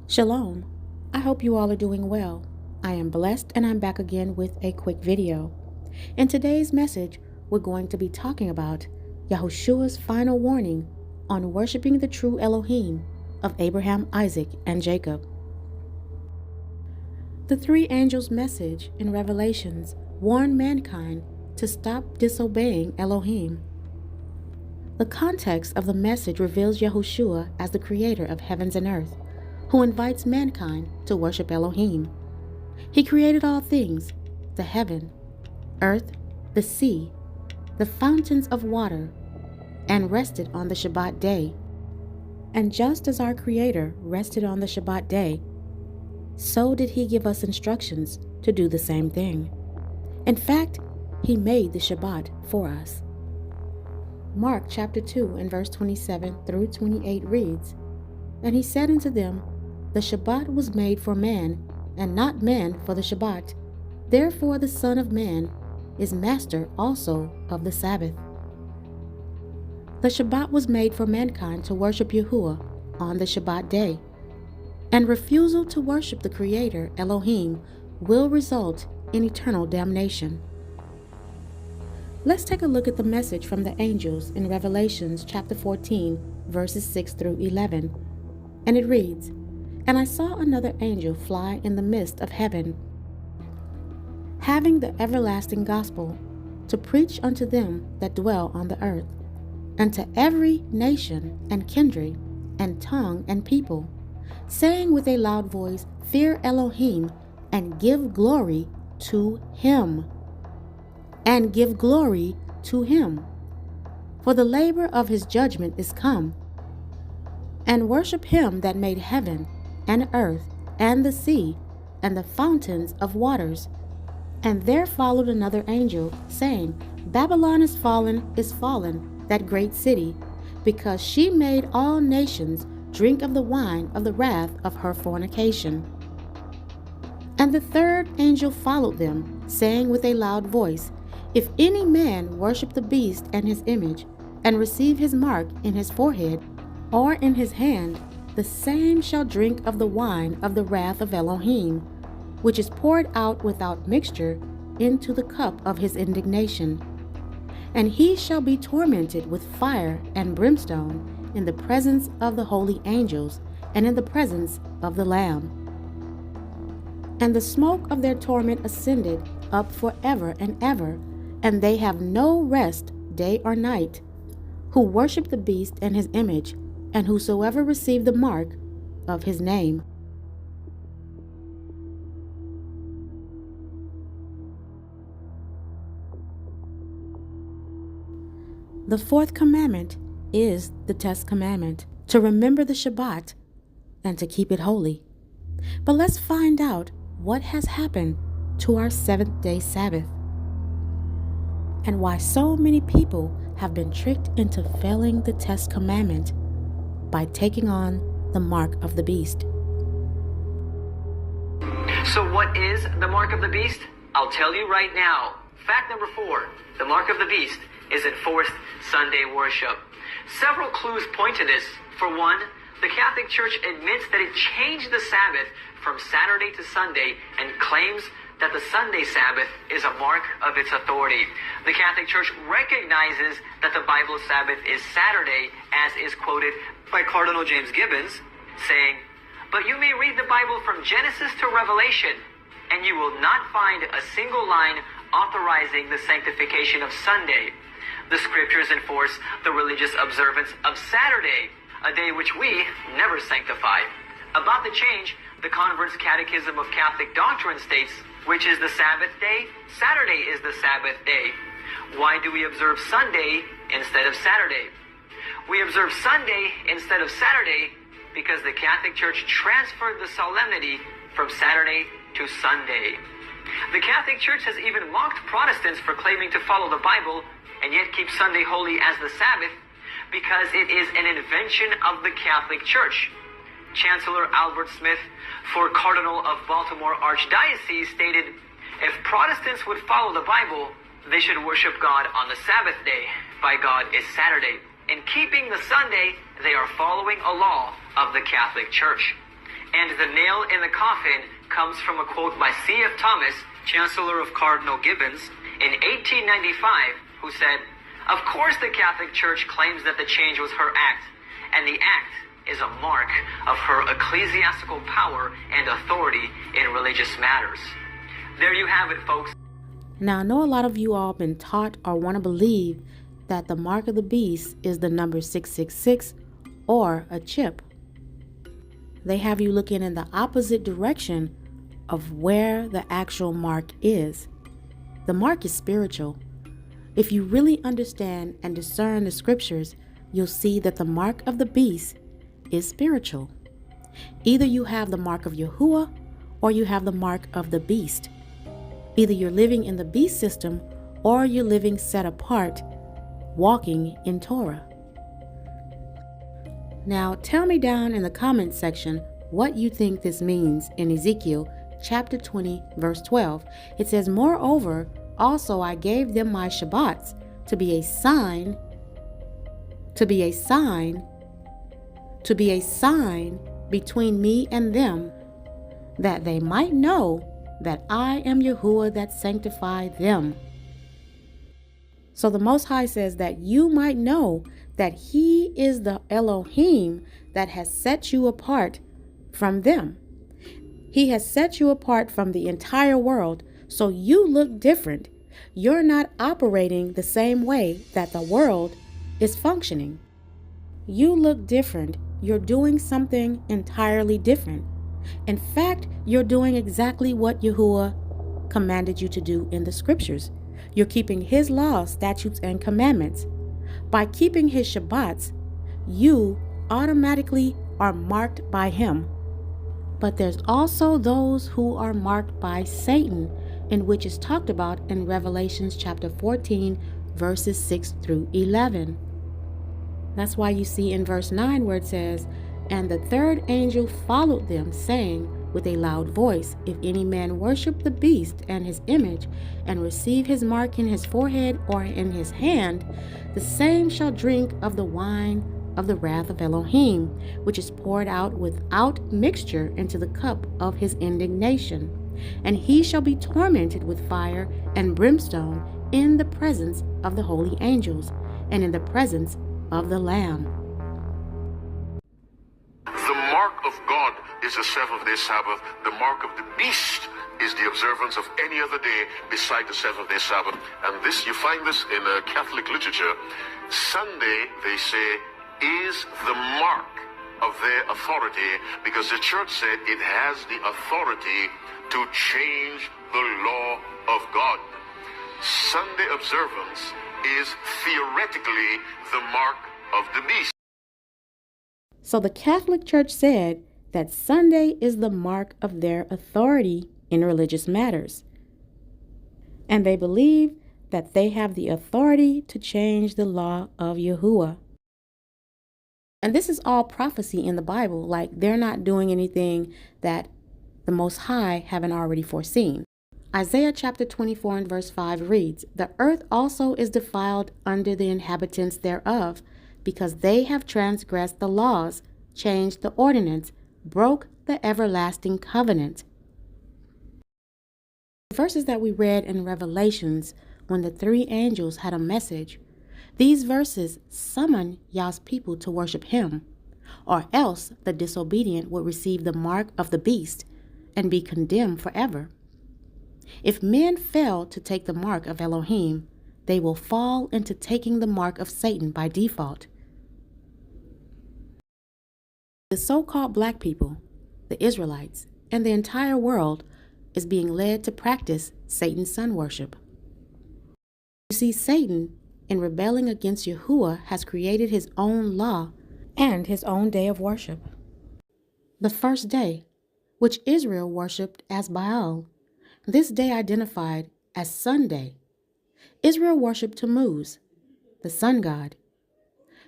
Shalom. I hope you all are doing well. I am blessed and I'm back again with a quick video. In today's message, we're going to be talking about YAH'Shua's final warning on worshiping the true Elohim of Abraham, Isaac, and Jacob. The three angels' message in Revelations warn mankind to stop disobeying Elohim. The context of the message reveals YAH'Shua as the creator of heavens and earth, who invites mankind to worship Elohim. He created all things, the heaven, earth, the sea, the fountains of water, and rested on the Shabbat day. And just as our Creator rested on the Shabbat day, so did He give us instructions to do the same thing. In fact, He made the Shabbat for us. Mark chapter 2 and verse 27 through 28 reads, "And He said unto them, The Shabbat was made for man, and not man for the Shabbat. Therefore the Son of Man is master also of the Sabbath." The Shabbat was made for mankind to worship Yahuwah on the Shabbat day, and refusal to worship the Creator, Elohim, will result in eternal damnation. Let's take a look at the message from the angels in Revelations chapter 14, verses 6 through 11, and it reads, "And I saw another angel fly in the midst of heaven, having the everlasting gospel, to preach unto them that dwell on the earth, and to every nation and kindred and tongue and people, saying with a loud voice, Fear Elohim, and give glory to Him. And give glory to Him. For the labor of His judgment is come. And worship Him that made heaven and earth and the sea and the fountains of waters." And there followed another angel, saying, "Babylon is fallen, that great city, because she made all nations drink of the wine of the wrath of her fornication." And the third angel followed them, saying with a loud voice, "If any man worship the beast and his image, and receive his mark in his forehead or in his hand, the same shall drink of the wine of the wrath of Elohim, which is poured out without mixture into the cup of his indignation. And he shall be tormented with fire and brimstone in the presence of the holy angels and in the presence of the Lamb. And the smoke of their torment ascended up forever and ever, and they have no rest day or night, who worship the beast and his image, and whosoever receive the mark of his name." The fourth commandment is the test commandment, to remember the Shabbat and to keep it holy. But let's find out what has happened to our seventh-day Sabbath, and why so many people have been tricked into failing the test commandment by taking on the mark of the beast. So what is the mark of the beast? I'll tell you right now. Fact number 4, the mark of the beast is enforced Sunday worship. Several clues point to this. For one, the Catholic Church admits that it changed the Sabbath from Saturday to Sunday and claims that the Sunday Sabbath is a mark of its authority. The Catholic Church recognizes that the Bible Sabbath is Saturday, as is quoted by Cardinal James Gibbons, saying, "But you may read the Bible from Genesis to Revelation, and you will not find a single line authorizing the sanctification of Sunday. The scriptures enforce the religious observance of Saturday, a day which we never sanctify." About the change, the Converse Catechism of Catholic Doctrine states, "Which is the Sabbath day? Saturday is the Sabbath day. Why do we observe Sunday instead of Saturday? We observe Sunday instead of Saturday because the Catholic Church transferred the solemnity from Saturday to Sunday." The Catholic Church has even mocked Protestants for claiming to follow the Bible and yet keep Sunday holy as the Sabbath because it is an invention of the Catholic Church. Chancellor Albert Smith, for Cardinal of Baltimore Archdiocese, stated, "If Protestants would follow the Bible, they should worship God on the Sabbath day. By God is Saturday. In keeping the Sunday, they are following a law of the Catholic Church." And the nail in the coffin comes from a quote by C.F. Thomas, Chancellor of Cardinal Gibbons, in 1895, who said, "Of course the Catholic Church claims that the change was her act, and the act is a mark of her ecclesiastical power and authority in religious matters." There you have it, folks. Now, I know a lot of you all been taught or want to believe that the mark of the beast is the number 666 or a chip. They have you looking in the opposite direction of where the actual mark is. The mark is spiritual. If you really understand and discern the scriptures, you'll see that the mark of the beast is spiritual. Either you have the mark of Yahuwah or you have the mark of the beast. Either you're living in the beast system or you're living set apart, walking in Torah. Now, tell me down in the comments section what you think this means in Ezekiel chapter 20, verse 12. It says, "Moreover, also I gave them my Shabbats to be a sign between me and them, that they might know that I am Yahuwah that sanctify them." So the Most High says that you might know that He is the Elohim that has set you apart from them. He has set you apart from the entire world, so you look different. You're not operating the same way that the world is functioning. You look different. You're doing something entirely different. In fact, you're doing exactly what Yahuwah commanded you to do in the scriptures. You're keeping His laws, statutes, and commandments. By keeping His Shabbats, you automatically are marked by Him. But there's also those who are marked by Satan, in which is talked about in Revelations chapter 14, verses 6 through 11. That's why you see in verse 9 where it says, "And the third angel followed them, saying with a loud voice, If any man worship the beast and his image, and receive his mark in his forehead or in his hand, the same shall drink of the wine of the wrath of Elohim, which is poured out without mixture into the cup of his indignation. And he shall be tormented with fire and brimstone in the presence of the holy angels, and in the presence of the Lamb." The mark of God is the seventh-day Sabbath. The mark of the beast is the observance of any other day beside the seventh-day Sabbath. And this, you find this in Catholic literature. Sunday, they say, is the mark of their authority, because the church said it has the authority to change the law of God. Sunday observance is theoretically the mark of the beast. So the Catholic Church said that Sunday is the mark of their authority in religious matters. And they believe that they have the authority to change the law of Yahuwah. And this is all prophecy in the Bible, like they're not doing anything that the Most High haven't already foreseen. Isaiah chapter 24 and verse 5 reads, "The earth also is defiled under the inhabitants thereof, because they have transgressed the laws, changed the ordinance, broke the everlasting covenant." The verses that we read in Revelations, when the three angels had a message, these verses summon Yah's people to worship Him, or else the disobedient would receive the mark of the beast and be condemned forever. If men fail to take the mark of Elohim, they will fall into taking the mark of Satan by default. The so-called black people, the Israelites, and the entire world is being led to practice Satan's sun worship. You see, Satan, in rebelling against Yahuwah, has created his own law and his own day of worship. The first day, which Israel worshipped as Baal, this day identified as Sunday. Israel worshipped Tammuz, the sun god,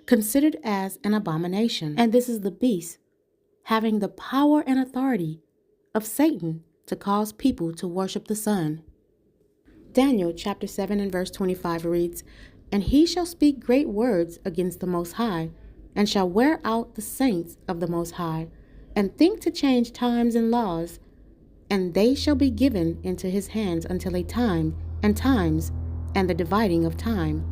considered as an abomination. And this is the beast, having the power and authority of Satan to cause people to worship the sun. Daniel chapter 7 and verse 25 reads, "And he shall speak great words against the Most High, and shall wear out the saints of the Most High, and think to change times and laws, and they shall be given into his hands until a time and times and the dividing of time.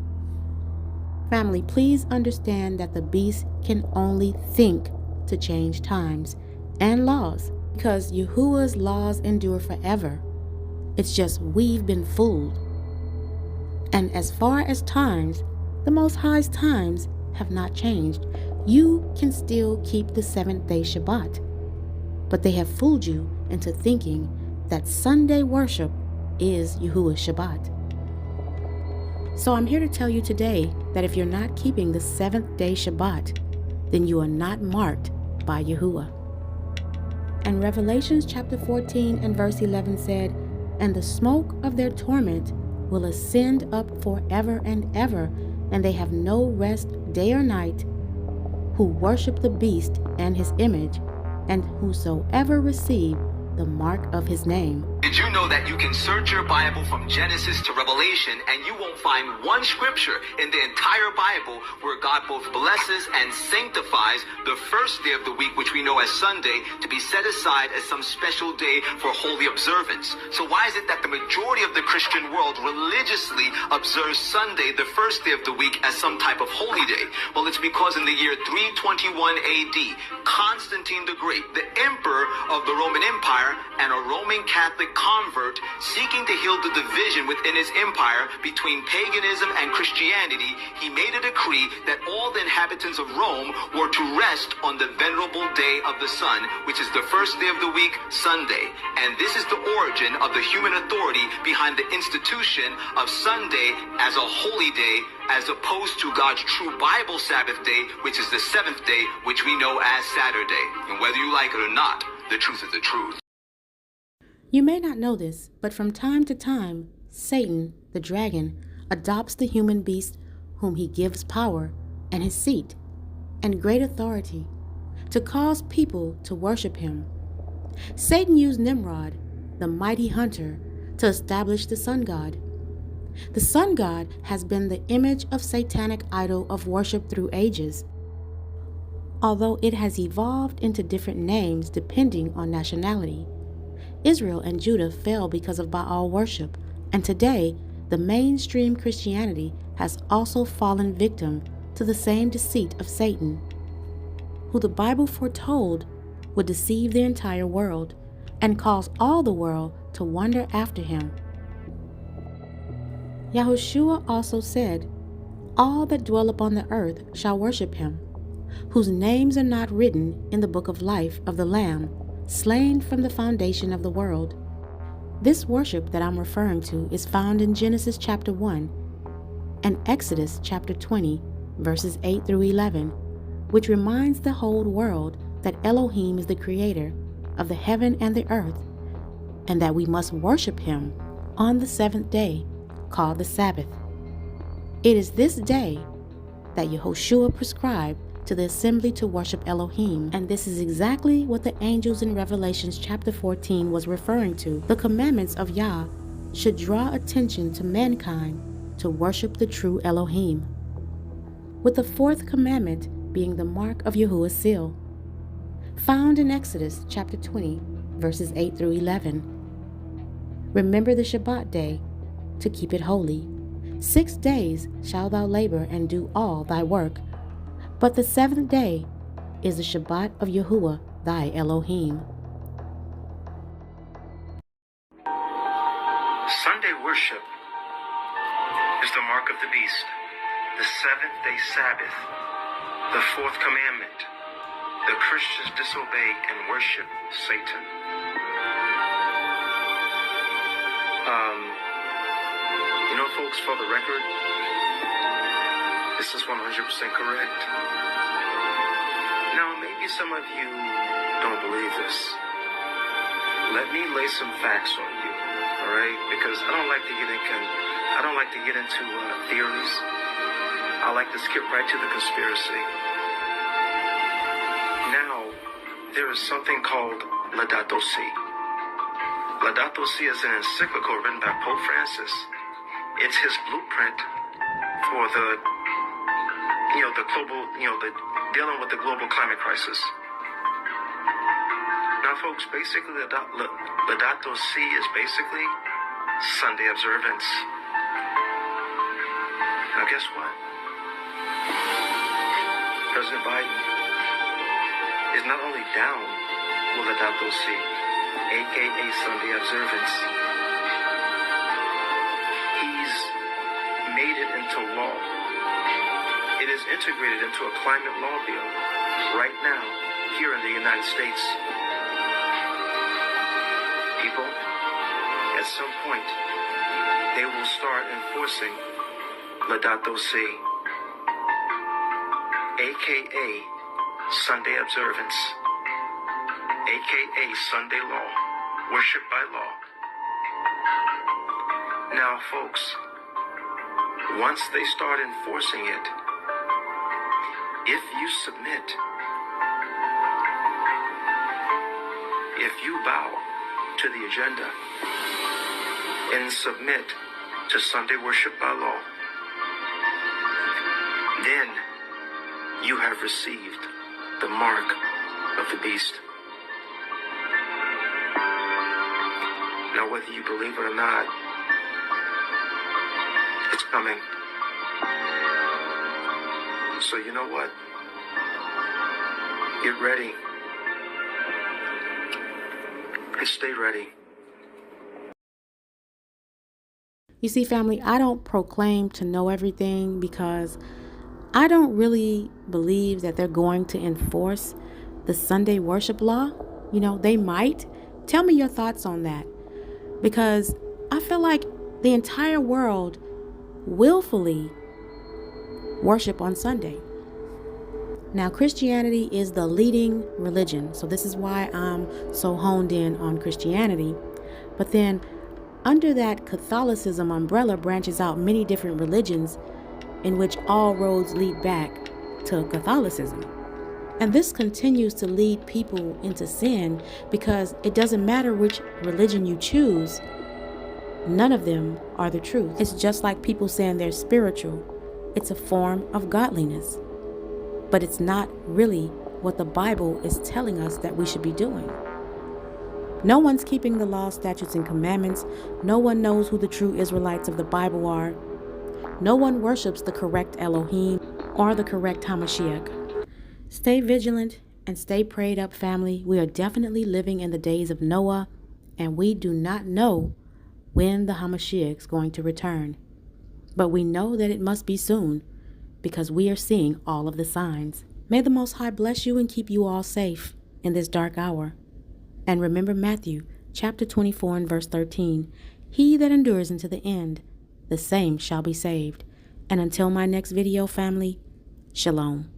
Family, please understand that the beast can only think to change times and laws, because Yahuwah's laws endure forever. It's just we've been fooled. And as far as times, the Most High's times have not changed. You can still keep the 7th-day Shabbat. But they have fooled you into thinking that Sunday worship is Yahuwah's Shabbat. So I'm here to tell you today that if you're not keeping the 7th-day Shabbat, then you are not marked by Yahuwah. And Revelations chapter 14 and verse 11 said, "And the smoke of their torment will ascend up forever and ever, and they have no rest day or night, who worship the beast and his image, and whosoever receive the mark of his name." Did you know that you can search your Bible from Genesis to Revelation and you won't find one scripture in the entire Bible where God both blesses and sanctifies the first day of the week, which we know as Sunday, to be set aside as some special day for holy observance? So why is it that the majority of the Christian world religiously observes Sunday, the first day of the week, as some type of holy day? Well, it's because in the year 321 AD, Constantine the Great, the emperor of the Roman Empire and a Roman Catholic convert, seeking to heal the division within his empire between paganism and Christianity, he made a decree that all the inhabitants of Rome were to rest on the venerable day of the sun, which is the first day of the week, Sunday. And this is the origin of the human authority behind the institution of Sunday as a holy day, as opposed to God's true Bible Sabbath day, which is the 7th day, which we know as Saturday. And whether you like it or not, the truth is the truth. You may not know this, but from time to time, Satan, the dragon, adopts the human beast whom he gives power and his seat and great authority to cause people to worship him. Satan used Nimrod, the mighty hunter, to establish the sun god. The sun god has been the image of satanic idol of worship through ages, although it has evolved into different names depending on nationality. Israel and Judah fell because of Baal worship, and today the mainstream Christianity has also fallen victim to the same deceit of Satan, who the Bible foretold would deceive the entire world and cause all the world to wander after him. YAH'Shua also said, "All that dwell upon the earth shall worship him, whose names are not written in the book of life of the Lamb, slain from the foundation of the world." This worship that I'm referring to is found in Genesis chapter 1 and Exodus chapter 20, verses 8 through 11, which reminds the whole world that Elohim is the creator of the heaven and the earth, and that we must worship him on the 7th day, called the Sabbath. It is this day that YAH'Shua prescribed to the assembly to worship Elohim, and this is exactly what the angels in Revelations chapter 14 was referring to. The commandments of Yah should draw attention to mankind to worship the true Elohim, with the 4th commandment being the mark of Yahuwah's seal, found in Exodus chapter 20, verses 8 through 11. Remember the Shabbat day to keep it holy. 6 days shalt thou labor and do all thy work, but the 7th day is the Shabbat of Yahuwah thy Elohim. Sunday worship is the mark of the beast, the 7th-day Sabbath, the 4th commandment. The Christians disobey and worship Satan. Folks, for the record, this is 100% correct. Now, maybe some of you don't believe this. Let me lay some facts on you, all right? Because I don't like to get into theories. I like to skip right to the conspiracy. Now, there is something called Laudato Si. Laudato Si is an encyclical written by Pope Francis. It's his blueprint for the global, dealing with the global climate crisis. folks, basically, Laudato Si is basically Sunday observance. Now, guess what? President Biden is not only down with Laudato Si, aka Sunday observance, he's made it into law. It is integrated into a climate law bill right now here in the United States. People, at some point, they will start enforcing Laudato Si, aka Sunday observance, aka Sunday law, worship by law. Now, folks, once they start enforcing it, if you submit, if you bow to the agenda and submit to Sunday worship by law, then you have received the mark of the beast. Now, whether you believe it or not, it's coming. So you know what? Get ready. And stay ready. You see, family, I don't proclaim to know everything because I don't really believe that they're going to enforce the Sunday worship law. You know, they might. Tell me your thoughts on that. Because I feel like the entire world willfully worship on Sunday. Now, Christianity is the leading religion, so this is why I'm so honed in on Christianity. But then, under that Catholicism umbrella branches out many different religions in which all roads lead back to Catholicism. And this continues to lead people into sin because it doesn't matter which religion you choose, none of them are the truth. It's just like people saying they're spiritual. It's a form of godliness. But it's not really what the Bible is telling us that we should be doing. No one's keeping the law, statutes, and commandments. No one knows who the true Israelites of the Bible are. No one worships the correct Elohim or the correct HaMashiach. Stay vigilant and stay prayed up, family. We are definitely living in the days of Noah, and we do not know when the HaMashiach is going to return. But we know that it must be soon, because we are seeing all of the signs. May the Most High bless you and keep you all safe in this dark hour. And remember Matthew chapter 24 and verse 13. He that endures unto the end, the same shall be saved. And until my next video, family, shalom.